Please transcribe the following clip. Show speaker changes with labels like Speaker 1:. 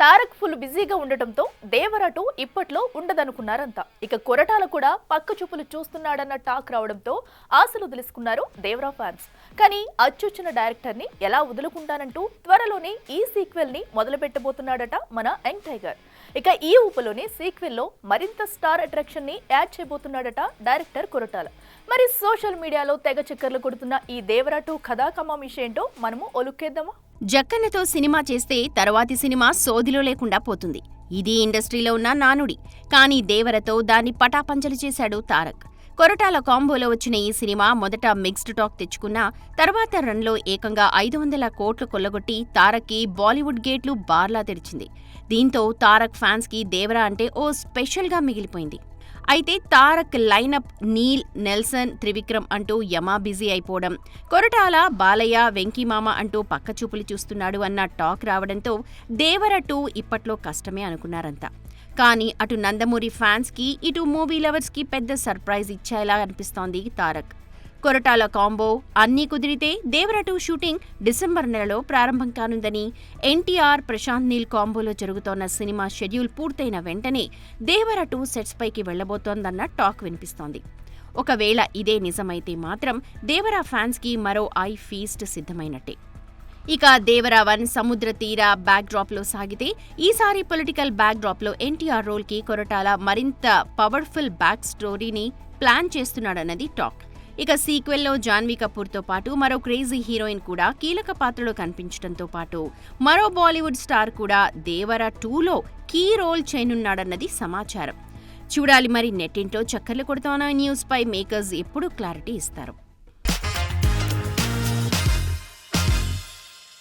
Speaker 1: Tarak full బిజీగా ఉండటంతో దేవరాటు ఇప్పట్లో ఉండదనుకున్నారంతా. ఇక కొరటాల కూడా పక్క చూపులు చూస్తున్నాడన్న టాక్ రావడంతో ఆశలు తెలుసుకున్నారు దేవరా ఫ్యాన్స్. కానీ అచ్చొచ్చిన డైరెక్టర్ ని ఎలా వదులుకుంటానంటూ త్వరలోనే ఈ సీక్వెల్ ని మొదలుపెట్టబోతున్నాడట మన యంగ్ టైగర్. ఇక ఈ ఊపులోనే సీక్వెల్ లో మరింత స్టార్ అట్రాక్షన్ ని యాడ్ చేయబోతున్నాడట డైరెక్టర్ కొరటాల. మరి సోషల్ మీడియాలో తెగ చక్కర్లు కొడుతున్న ఈ దేవరాటు కథా కమామిషి ఏంటో మనము ఒలుక్కేద్దామా?
Speaker 2: జక్కన్నతో సినిమా చేస్తే తర్వాతి సినిమా సోదిలో లేకుండా పోతుంది. ఇది ఇండస్ట్రీలో ఉన్న నానుడి. కానీ దేవరతో దాన్ని పటాపంచలు చేశాడు తారక్. కొరటాల కాంబోలో వచ్చిన ఈ సినిమా మొదట మిక్స్డ్ టాక్ తెచ్చుకున్నా తర్వాత రన్లో ఏకంగా 500 కోట్లు కొల్లగొట్టి తారక్కి బాలీవుడ్ గేట్లు బార్లా తెరిచింది. దీంతో తారక్ ఫ్యాన్స్కి దేవరా అంటే ఓ స్పెషల్గా మిగిలిపోయింది. అయితే తారక్ లైనప్ నీల్, నెల్సన్, త్రివిక్రమ్ అంటూ యమా బిజీ అయిపోవడం, కొరటాల, బాలయ్య, వెంకీమామ అంటూ పక్కచూపులు చూస్తున్నాడు అన్న టాక్ రావడంతో దేవర 2 ఇప్పట్లో కష్టమే అనుకున్నారంతా. కానీ అటు నందమూరి ఫ్యాన్స్కి ఇటు మూవీ లవర్స్కి పెద్ద సర్ప్రైజ్ ఇచ్చేలా అనిపిస్తోంది తారక్. కొరటాల కాంబో అన్నీ కుదిరితే దేవర 2 షూటింగ్ డిసెంబర్ నెలలో ప్రారంభం కానుందని, ఎన్టీఆర్, ప్రశాంత్ నీల్ కాంబోలో జరుగుతోన్న సినిమా షెడ్యూల్ పూర్తయిన వెంటనే దేవర 2 సెట్స్ పైకి వెళ్లబోతోందన్న టాక్ వినిపిస్తోంది. ఒకవేళ ఇదే నిజమైతే మాత్రం దేవర ఫ్యాన్స్కి మరో ఐ ఫీస్ట్ సిద్ధమైనట్టే. ఇక దేవర 1 సముద్ర తీర బ్యాక్ డ్రాప్లో సాగితే, ఈసారి పొలిటికల్ బ్యాక్ డ్రాప్లో ఎన్టీఆర్ రోల్కి కొరటాల మరింత పవర్ఫుల్ బ్యాక్ స్టోరీని ప్లాన్ చేస్తున్నాడన్నది టాక్. ఇక సీక్వెల్లో జాన్వీ కపూర్తో పాటు మరో క్రేజీ హీరోయిన్ కూడా కీలక పాత్రలో కనిపించడంతో పాటు మరో బాలీవుడ్ స్టార్ కూడా దేవర 2లో కీ రోల్ చేయనున్నాడన్నది సమాచారం. చూడాలి మరి నెట్టింట్లో చక్కర్లు కొడుతున్న న్యూస్ పై మేకర్స్ ఎప్పుడు క్లారిటీ ఇస్తారు.